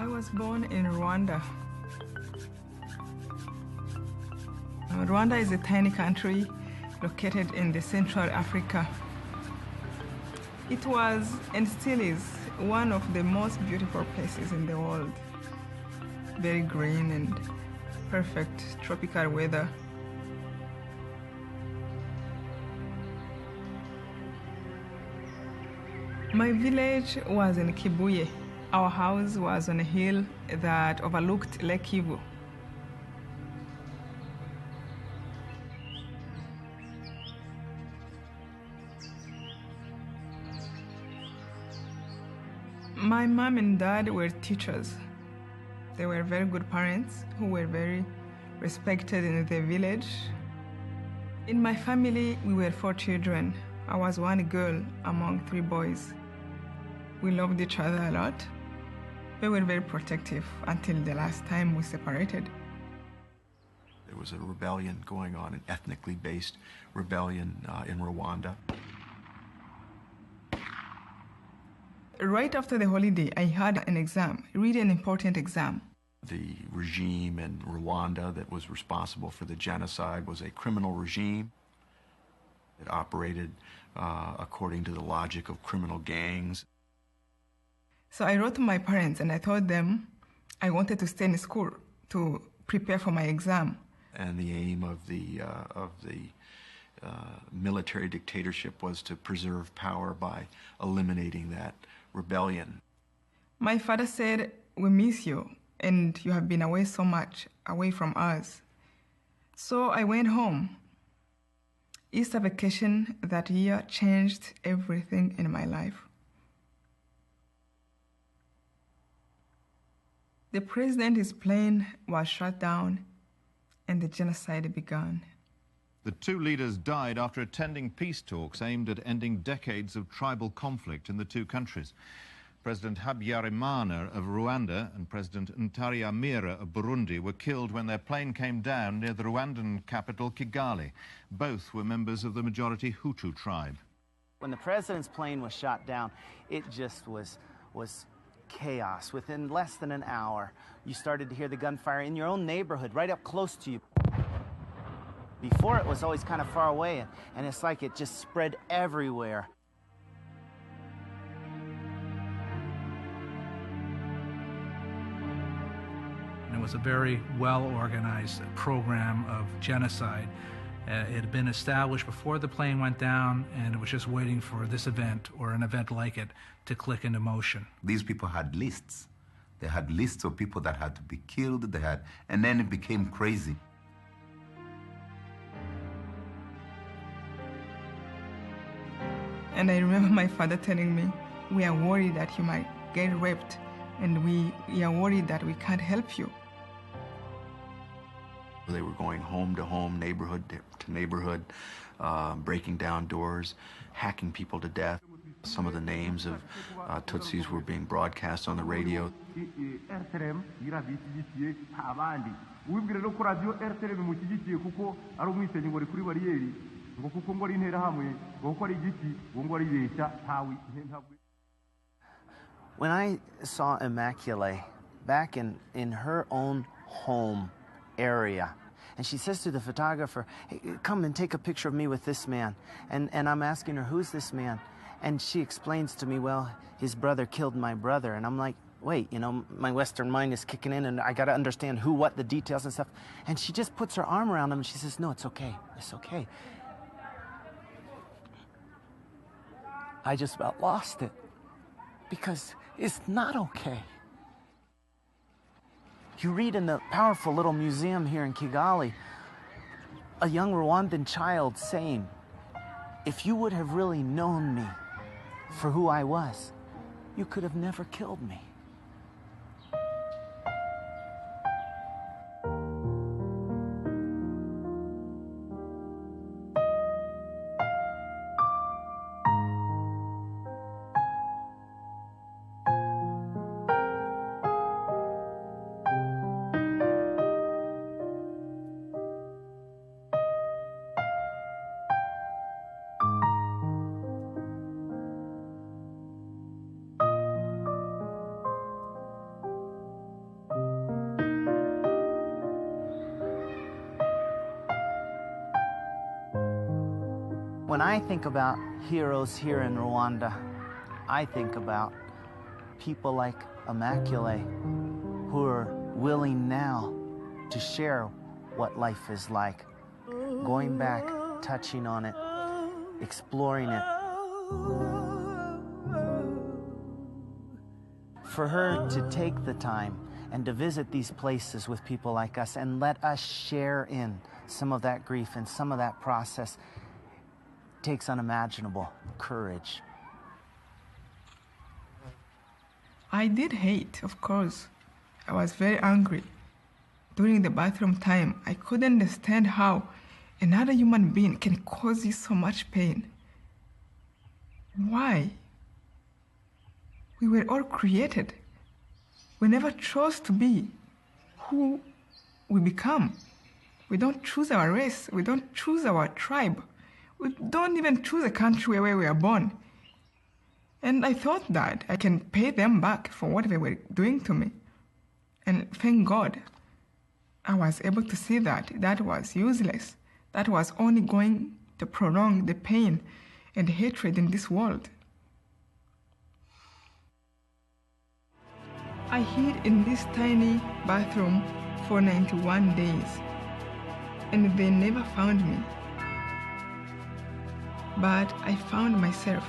I was born in Rwanda. Rwanda is a tiny country located in the Central Africa. It was and still is one of the most beautiful places in the world. Very green and perfect tropical weather. My village was in Kibuye. Our house was on a hill that overlooked Lake Kivu. My mom and dad were teachers. They were very good parents who were very respected in the village. In my family, we were 4 children. I was one girl among 3 boys. We loved each other a lot. We were very protective until the last time we separated. There was a rebellion going on, an ethnically based rebellion in Rwanda. Right after the holiday, I had an exam, really an important exam. The regime in Rwanda that was responsible for the genocide was a criminal regime. It operated according to the logic of criminal gangs. So I wrote to my parents and I told them I wanted to stay in school to prepare for my exam. And the aim of the military dictatorship was to preserve power by eliminating that rebellion. My father said, "We miss you, and you have been away so much, away from us." So I went home. Easter vacation that year changed everything in my life. The president's plane was shot down, and the genocide began. The 2 leaders died after attending peace talks aimed at ending decades of tribal conflict in the 2 countries. President Habyarimana of Rwanda and President Ntaryamira of Burundi were killed when their plane came down near the Rwandan capital, Kigali. Both were members of the majority Hutu tribe. When the president's plane was shot down, it just was chaos. Within less than an hour, you started to hear the gunfire in your own neighborhood, right up close to you. Before, it was always kind of far away, and it's like it just spread everywhere. And it was a very well-organized program of genocide. It had been established before the plane went down, and it was just waiting for this event or an event like it to click into motion. These people had lists. They had lists of people that had to be killed, and then it became crazy. And I remember my father telling me, "We are worried that you might get raped, and we are worried that we can't help you." They were going home to home, neighborhood to neighborhood, breaking down doors, hacking people to death. Some of the names of Tutsis were being broadcast on the radio. When I saw Immaculée back in her own home area, and she says to the photographer, "Hey, come and take a picture of me with this man." And I'm asking her, "Who's this man?" And she explains to me, "Well, his brother killed my brother." And I'm like, wait, my Western mind is kicking in, and I got to understand who, what, the details and stuff. And she just puts her arm around him, and she says, "No, it's okay. It's okay." I just about lost it, because it's not okay. You read in the powerful little museum here in Kigali, a young Rwandan child saying, "If you would have really known me for who I was, you could have never killed me." When I think about heroes here in Rwanda, I think about people like Immaculée, who are willing now to share what life is like, going back, touching on it, exploring it. For her to take the time and to visit these places with people like us and let us share in some of that grief and some of that process takes unimaginable courage. I did hate, of course. I was very angry. During the bathroom time, I couldn't understand how another human being can cause you so much pain. Why? We were all created. We never chose to be who we become. We don't choose our race. We don't choose our tribe. We don't even choose a country where we are born. And I thought that I can pay them back for what they were doing to me. And thank God, I was able to see that that was useless. That was only going to prolong the pain and hatred in this world. I hid in this tiny bathroom for 91 days, and they never found me. But I found myself.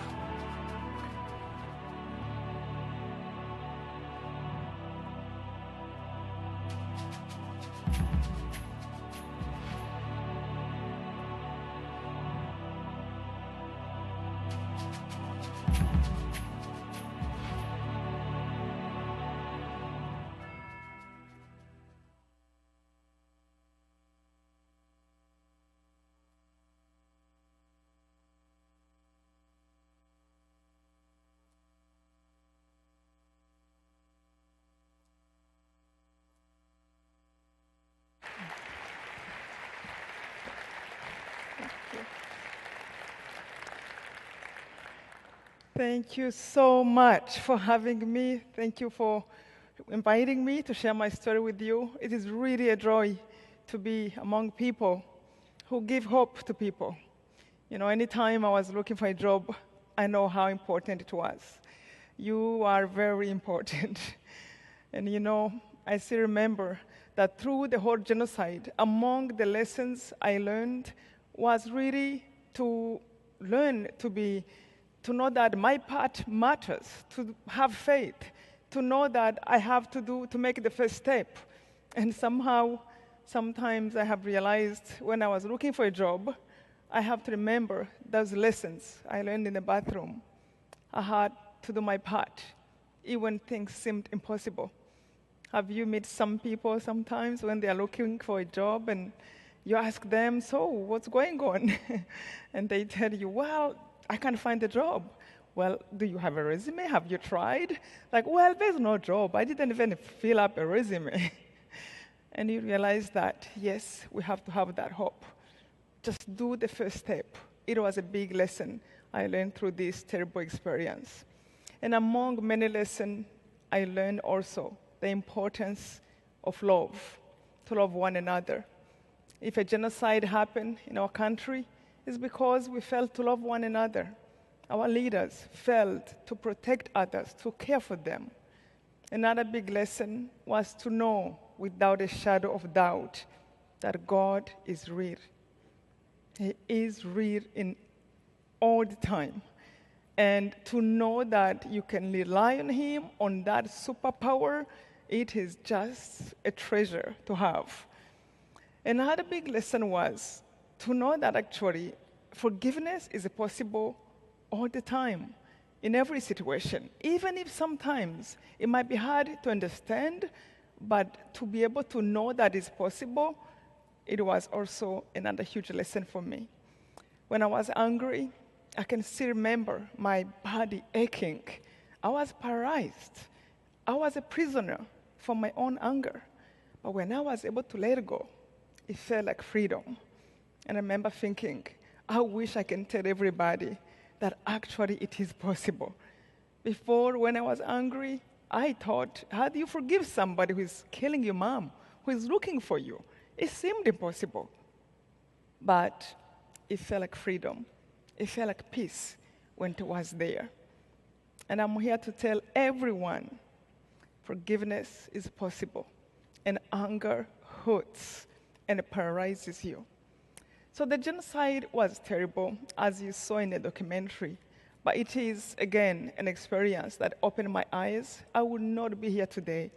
Thank you so much for having me. Thank you for inviting me to share my story with you. It is really a joy to be among people who give hope to people. You know, anytime I was looking for a job, I know how important it was. You are very important. And you know, I still remember that through the whole genocide, among the lessons I learned was really to learn to know that my part matters, to have faith, to know that I have to make the first step. And somehow, sometimes I have realized when I was looking for a job, I have to remember those lessons I learned in the bathroom. I had to do my part, even things seemed impossible. Have you met some people sometimes when they are looking for a job and you ask them, so what's going on? And they tell you, well, I can't find a job. Well, do you have a resume? Have you tried? Like, well, there's no job. I didn't even fill up a resume. And you realize that, yes, we have to have that hope. Just do the first step. It was a big lesson I learned through this terrible experience. And among many lessons, I learned also the importance of love, to love one another. If a genocide happened in our country, it's because we failed to love one another. Our leaders failed to protect others, to care for them. Another big lesson was to know without a shadow of doubt that God is real. He is real in all the time. And to know that you can rely on Him, on that superpower, it is just a treasure to have. Another big lesson was to know that actually forgiveness is possible all the time, in every situation, even if sometimes it might be hard to understand, but to be able to know that it's possible, it was also another huge lesson for me. When I was angry, I can still remember my body aching. I was paralyzed. I was a prisoner for my own anger. But when I was able to let go, it felt like freedom. And I remember thinking, I wish I can tell everybody that actually it is possible. Before, when I was angry, I thought, how do you forgive somebody who is killing your mom, who is looking for you? It seemed impossible. But it felt like freedom. It felt like peace when it was there. And I'm here to tell everyone, forgiveness is possible, and anger hurts and paralyzes you. So the genocide was terrible, as you saw in the documentary, but it is, again, an experience that opened my eyes. I would not be here today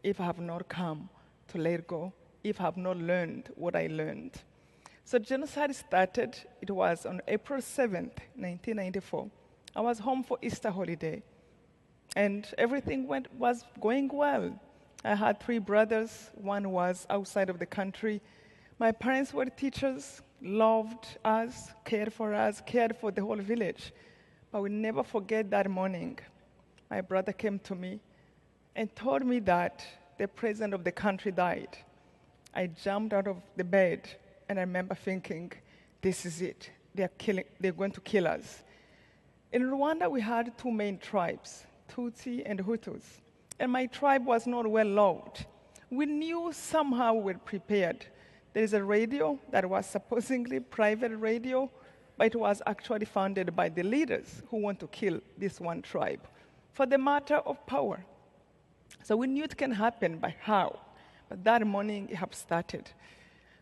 if I have not come to let go, if I have not learned what I learned. So genocide started, it was on April 7th, 1994. I was home for Easter holiday, and everything was going well. I had 3 brothers. One was outside of the country. My parents were teachers, loved us, cared for the whole village. But we never forget that morning. My brother came to me and told me that the president of the country died. I jumped out of the bed, and I remember thinking, this is it. They're going to kill us. In Rwanda, we had 2 main tribes, Tutsi and Hutus. And my tribe was not well loved. We knew somehow we were prepared. There is a radio that was supposedly private radio, but it was actually funded by the leaders who want to kill this one tribe for the matter of power. So we knew it can happen, but how? But that morning, it had started.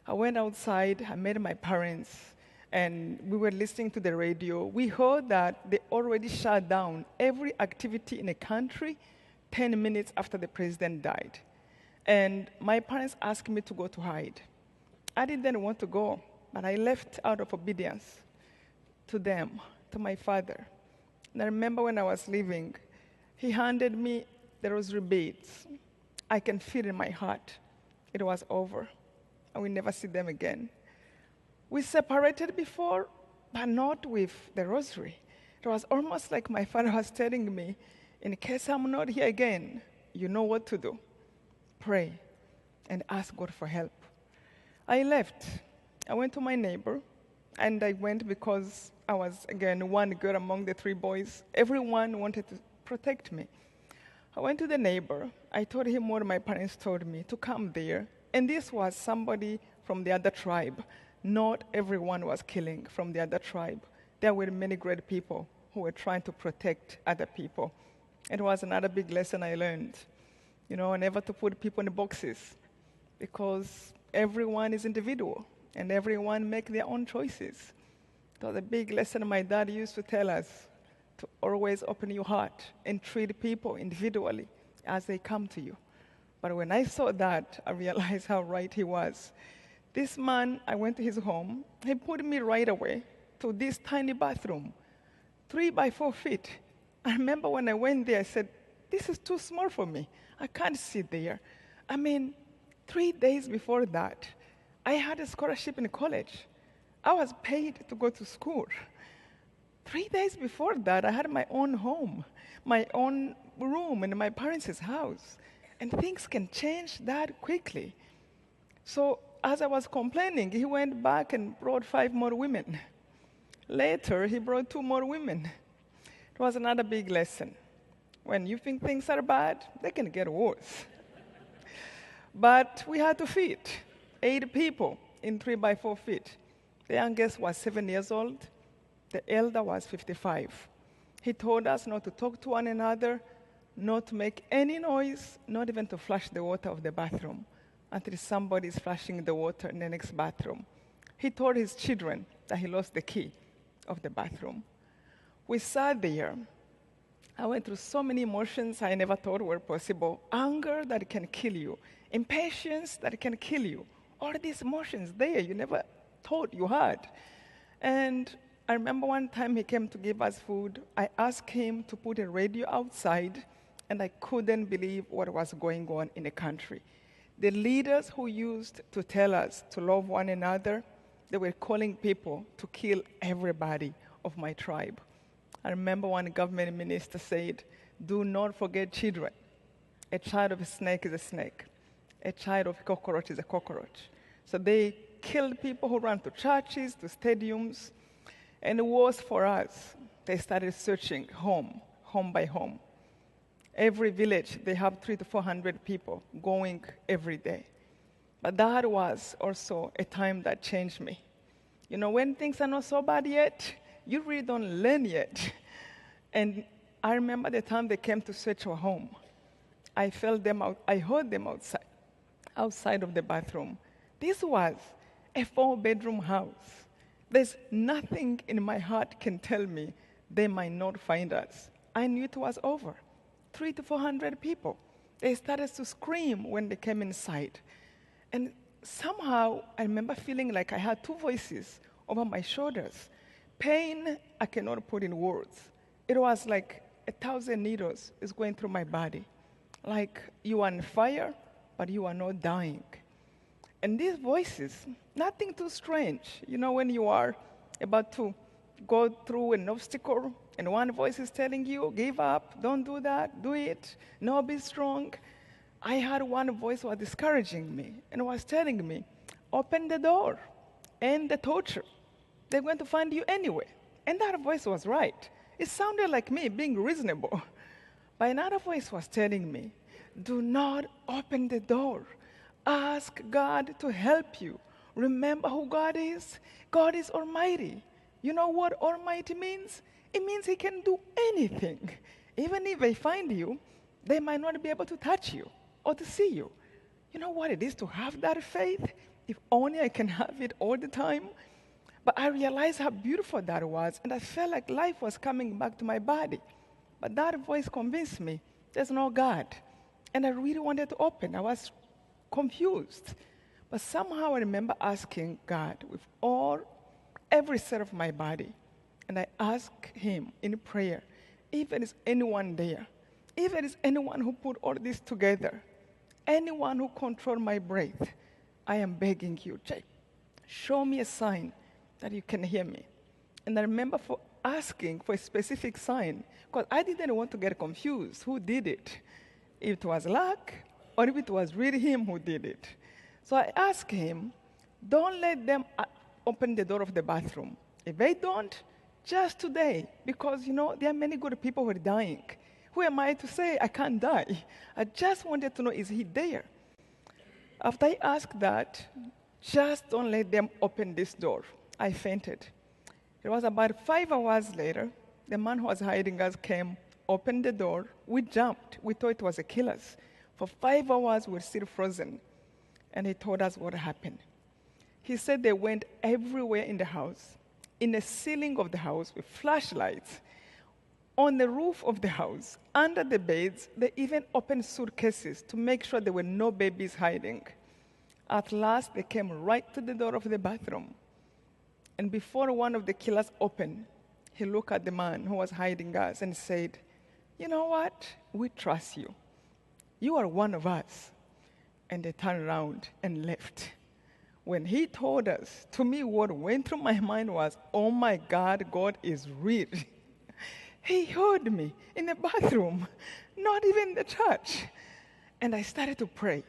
I went outside, I met my parents, and we were listening to the radio. We heard that they already shut down every activity in the country 10 minutes after the president died. And my parents asked me to go to hide. I didn't want to go, but I left out of obedience to them, to my father. And I remember when I was leaving, he handed me the rosary beads. I can feel in my heart it was over. I will never see them again. We separated before, but not with the rosary. It was almost like my father was telling me, in case I'm not here again, you know what to do. Pray and ask God for help. I left. I went to my neighbor, and I went because I was, again, one girl among the 3 boys. Everyone wanted to protect me. I went to the neighbor. I told him what my parents told me, to come there. And this was somebody from the other tribe. Not everyone was killing from the other tribe. There were many great people who were trying to protect other people. It was another big lesson I learned. Never to put people in boxes, because everyone is individual and everyone make their own choices. It was a big lesson my dad used to tell us, to always open your heart and treat people individually as they come to you. But when I saw that, I realized how right he was. This man, I went to his home. He put me right away to this tiny bathroom, 3 by 4 feet. I remember when I went there, I said, this is too small for me. I can't sit there. 3 days before that, I had a scholarship in college. I was paid to go to school. 3 days before that, I had my own home, my own room in my parents' house. And things can change that quickly. So as I was complaining, he went back and brought 5 more women. Later, he brought 2 more women. It was another big lesson. When you think things are bad, they can get worse. But we had to feed 8 people in 3 by 4 feet. The youngest was 7 years old. The elder was 55. He told us not to talk to one another, not to make any noise, not even to flush the water of the bathroom until somebody is flushing the water in the next bathroom. He told his children that he lost the key of the bathroom. We sat there. I went through so many emotions I never thought were possible. Anger that can kill you. Impatience that can kill you. All these emotions there you never thought you had. And I remember one time he came to give us food. I asked him to put a radio outside, and I couldn't believe what was going on in the country. The leaders who used to tell us to love one another, they were calling people to kill everybody of my tribe. I remember one government minister said, do not forget children. A child of a snake is a snake. A child of a cockroach is a cockroach. So they killed people who ran to churches, to stadiums. And worse for us, they started searching home by home. Every village, they have 300 to 400 people going every day. But that was also a time that changed me. When things are not so bad yet, you really don't learn yet. And I remember the time they came to search our home. I felt them out. I heard them outside of the bathroom. This was a 4-bedroom house. There's nothing in my heart can tell me they might not find us. I knew it was over. 300 to 400 people. They started to scream when they came inside. And somehow I remember feeling like I had 2 voices over my shoulders. Pain I cannot put in words. It was like 1,000 needles is going through my body. Like you are on fire, but you are not dying. And these voices, nothing too strange. You know, when you are about to go through an obstacle and one voice is telling you, give up, don't do that, do it, no, be strong. I had one voice was discouraging me and was telling me, open the door, end the torture. They're going to find you anyway. And that voice was right. It sounded like me being reasonable. But another voice was telling me, do not open the door. Ask God to help you. Remember who God is? God is almighty. You know what almighty means? It means he can do anything. Even if they find you, they might not be able to touch you or to see you. You know what it is to have that faith? If only I can have it all the time. But I realized how beautiful that was, and I felt like life was coming back to my body. But that voice convinced me there's no God. And I really wanted to open. I was confused. But somehow I remember asking God with every cell of my body. And I asked him in prayer, if there is anyone there, if there is anyone who put all this together, anyone who controls my breath, I am begging you, show me a sign that you can hear me. And I remember for asking for a specific sign, because I didn't want to get confused. Who did it? If it was luck, or if it was really him who did it. So I asked him, don't let them open the door of the bathroom. If they don't, just today, because, you know, there are many good people who are dying. Who am I to say I can't die? I just wanted to know, is he there? After I asked that, just don't let them open this door. I fainted. It was about 5 hours later, the man who was hiding us came, opened the door. We jumped. We thought it was a killer's. For 5 hours, we were still frozen. And he told us what happened. He said they went everywhere in the house, in the ceiling of the house with flashlights, on the roof of the house, under the beds. They even opened suitcases to make sure there were no babies hiding. At last, they came right to the door of the bathroom. And before one of the killers opened, he looked at the man who was hiding us and said, you know what? We trust you. You are one of us. And they turned around and left. When he told us, to me what went through my mind was, oh my God, God is real. He heard me in the bathroom, not even in the church. And I started to pray.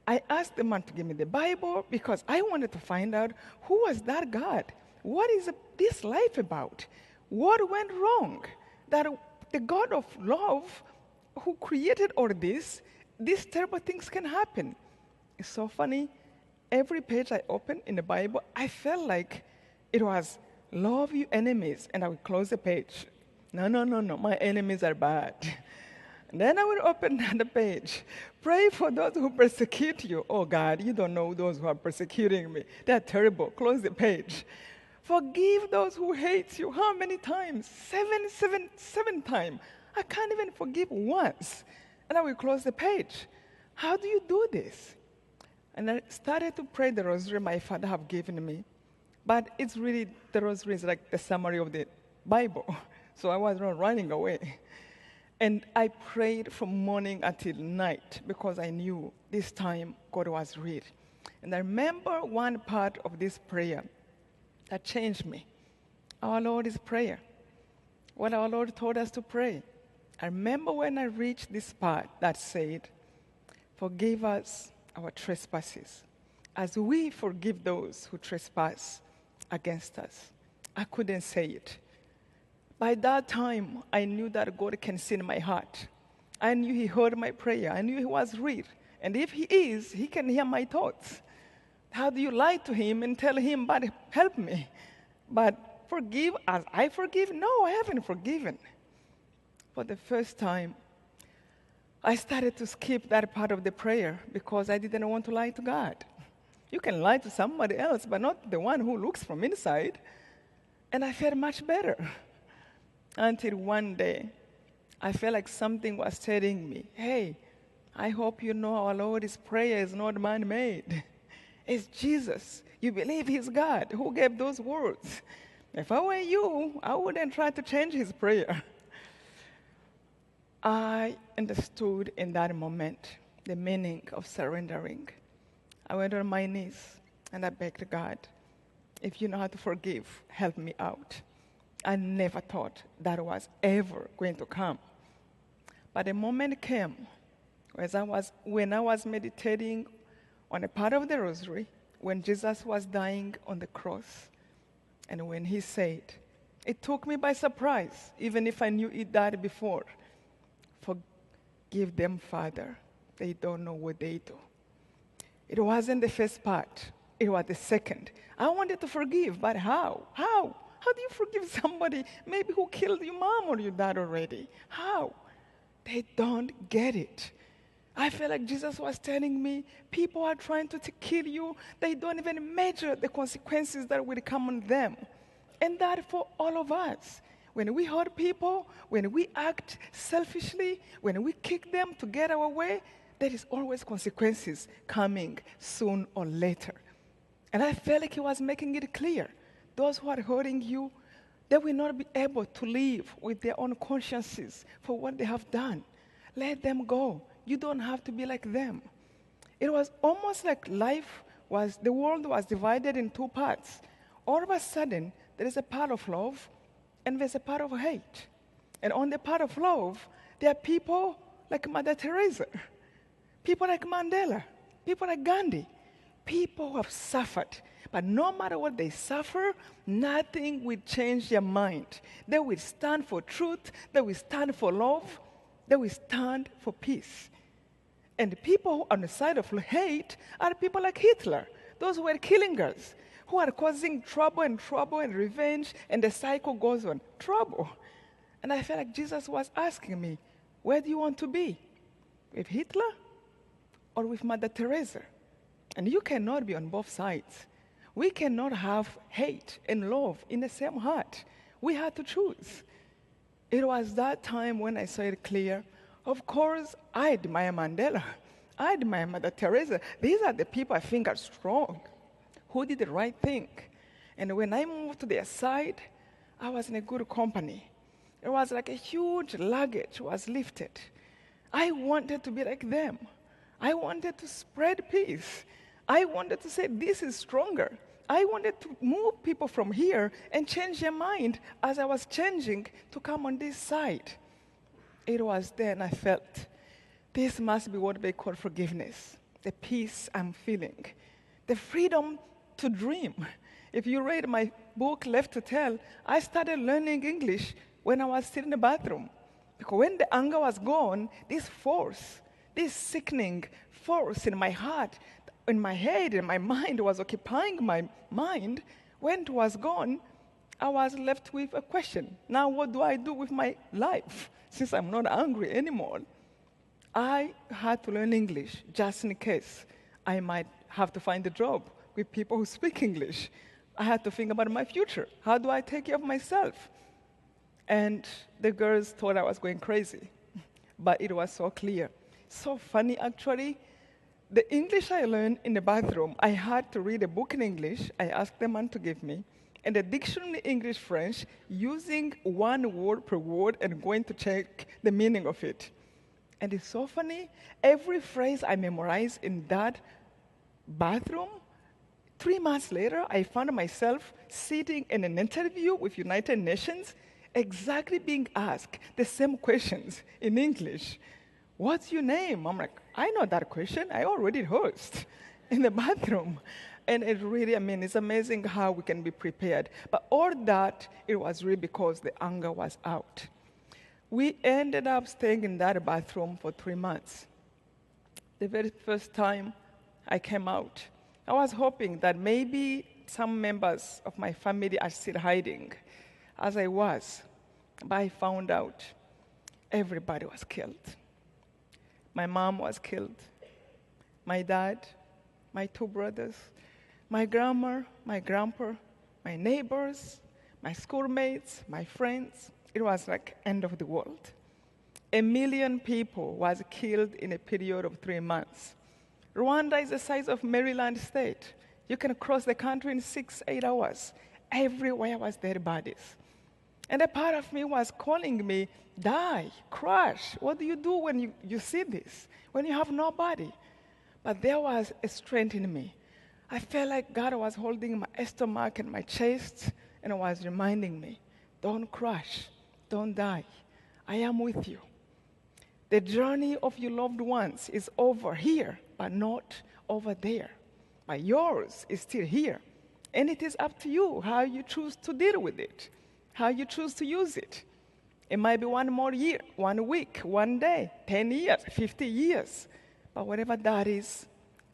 I asked the man to give me the Bible because I wanted to find out who was that God? What is this life about? What went wrong? That the God of love who created all this, these terrible things can happen. It's so funny. Every page I opened in the Bible, I felt like it was love your enemies, and I would close the page. No, my enemies are bad. And then I would open another page. Pray for those who persecute you. Oh God, you don't know those who are persecuting me. They're terrible. Close the page. Forgive those who hate you. How many times? Seven times. I can't even forgive once. And I will close the page. How do you do this? And I started to pray the rosary my father have given me. But it's really, the rosary is like the summary of the Bible. So I was not running away. And I prayed from morning until night because I knew this time God was real. And I remember one part of this prayer that changed me. Our Lord's Prayer. What our Lord told us to pray. I remember when I reached this part that said, forgive us our trespasses, as we forgive those who trespass against us. I couldn't say it. By that time, I knew that God can see in my heart. I knew he heard my prayer. I knew he was real. And if he is, he can hear my thoughts. How do you lie to him and tell him, but help me? But forgive as I forgive? No, I haven't forgiven. For the first time, I started to skip that part of the prayer because I didn't want to lie to God. You can lie to somebody else, but not the one who looks from inside. And I felt much better. Until one day, I felt like something was telling me, hey, I hope you know our Lord's prayer is not man-made. It's Jesus. You believe he's God. Who gave those words? If I were you, I wouldn't try to change his prayer. I understood in that moment the meaning of surrendering. I went on my knees and I begged God, if you know how to forgive, help me out. I never thought that was ever going to come. But the moment came when I was meditating on a part of the rosary, when Jesus was dying on the cross, and when he said, it took me by surprise, even if I knew it died before, forgive them, Father, they don't know what they do. It wasn't the first part, it was the second. I wanted to forgive, but how? How? How do you forgive somebody maybe who killed your mom or your dad already? How? They don't get it. I feel like Jesus was telling me, people are trying to kill you. They don't even measure the consequences that will come on them. And that for all of us. When we hurt people, when we act selfishly, when we kick them to get our way, there is always consequences coming soon or later. And I felt like he was making it clear. Those who are hurting you, they will not be able to live with their own consciences for what they have done. Let them go. You don't have to be like them. It was almost like the world was divided in two parts. All of a sudden, there is a part of love and there's a part of hate. And on the part of love, there are people like Mother Teresa, people like Mandela, people like Gandhi, people who have suffered. But no matter what they suffer, nothing will change their mind. They will stand for truth, they will stand for love, they will stand for peace. And the people on the side of hate are people like Hitler, those who were killing us, who are causing trouble and revenge, and the cycle goes on. Trouble. And I felt like Jesus was asking me, where do you want to be? With Hitler or with Mother Teresa? And you cannot be on both sides. We cannot have hate and love in the same heart. We had to choose. It was that time when I saw it clear. Of course, I admire Mandela. I admire Mother Teresa. These are the people I think are strong, who did the right thing. And when I moved to their side, I was in a good company. It was like a huge luggage was lifted. I wanted to be like them. I wanted to spread peace. I wanted to say, this is stronger. I wanted to move people from here and change their mind as I was changing to come on this side. It was then I felt, this must be what they call forgiveness, the peace I'm feeling, the freedom to dream. If you read my book, Left to Tell, I started learning English when I was still in the bathroom. Because when the anger was gone, this force, this sickening force in my heart, in my head, in my mind was occupying my mind. When it was gone, I was left with a question. Now what do I do with my life? Since I'm not angry anymore, I had to learn English just in case I might have to find a job with people who speak English. I had to think about my future. How do I take care of myself? And the girls thought I was going crazy, but it was so clear. So funny, actually. The English I learned in the bathroom, I had to read a book in English. I asked the man to give me, and a dictionary English-French, using one word per word and going to check the meaning of it. And it's so funny. Every phrase I memorized in that bathroom, 3 months later, I found myself sitting in an interview with United Nations, exactly being asked the same questions in English. What's your name? I'm like, I know that question. I already rehearsed in the bathroom. And it really, it's amazing how we can be prepared. But all that, it was really because the anger was out. We ended up staying in that bathroom for 3 months. The very first time I came out, I was hoping that maybe some members of my family are still hiding, as I was. But I found out everybody was killed. My mom was killed. My dad, my two brothers, my grandma, my grandpa, my neighbors, my schoolmates, my friends. It was like end of the world. 1 million people was killed in a period of 3 months. Rwanda is the size of Maryland state. You can cross the country in 6-8 hours. Everywhere was dead bodies. And a part of me was calling me, die, crash. What do you do when you see this? When you have nobody? But there was a strength in me. I felt like God was holding my stomach and my chest and was reminding me, don't crash, don't die. I am with you. The journey of your loved ones is over here, but not over there. But yours is still here. And it is up to you how you choose to deal with it, how you choose to use it. It might be 1 more year, 1 week, 1 day, 10 years, 50 years. But whatever that is,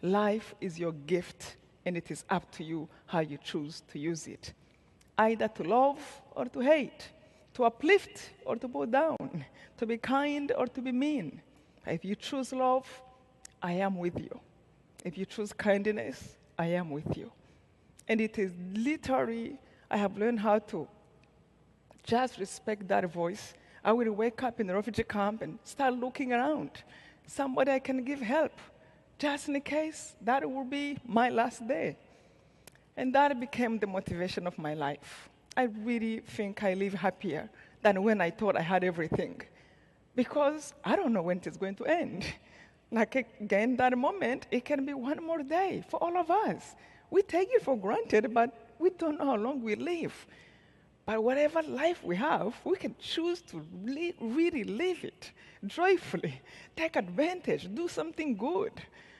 life is your gift, and it is up to you how you choose to use it. Either to love or to hate, to uplift or to pull down, to be kind or to be mean. If you choose love, I am with you. If you choose kindness, I am with you. And it is literally, I have learned how to just respect that voice. I will wake up in the refugee camp and start looking around. Somebody I can give help, just in case that will be my last day. And that became the motivation of my life. I really think I live happier than when I thought I had everything. Because I don't know when it's going to end. Like again, that moment, it can be 1 more day for all of us. We take it for granted, but we don't know how long we live. But whatever life we have, we can choose to really live it joyfully, take advantage, do something good.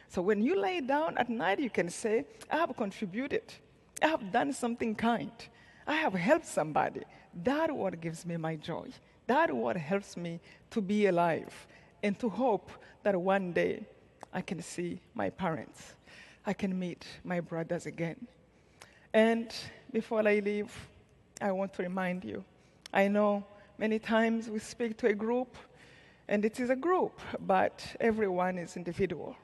So when you lay down at night, you can say, I have contributed. I have done something kind. I have helped somebody. That what gives me my joy. That what helps me to be alive and to hope that one day I can see my parents. I can meet my brothers again. And before I leave, I want to remind you, I know many times we speak to a group, and it is a group, but everyone is individual.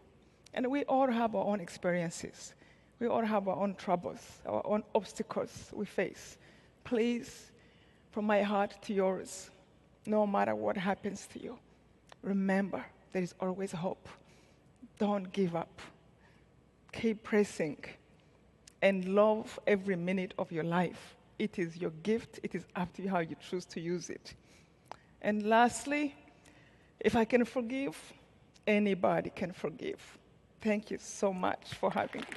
And we all have our own experiences. We all have our own troubles, our own obstacles we face. Please, from my heart to yours, no matter what happens to you, remember there is always hope. Don't give up. Keep pressing and love every minute of your life. It is your gift. It is up to you how you choose to use it. And lastly, if I can forgive, anybody can forgive. Thank you so much for having me.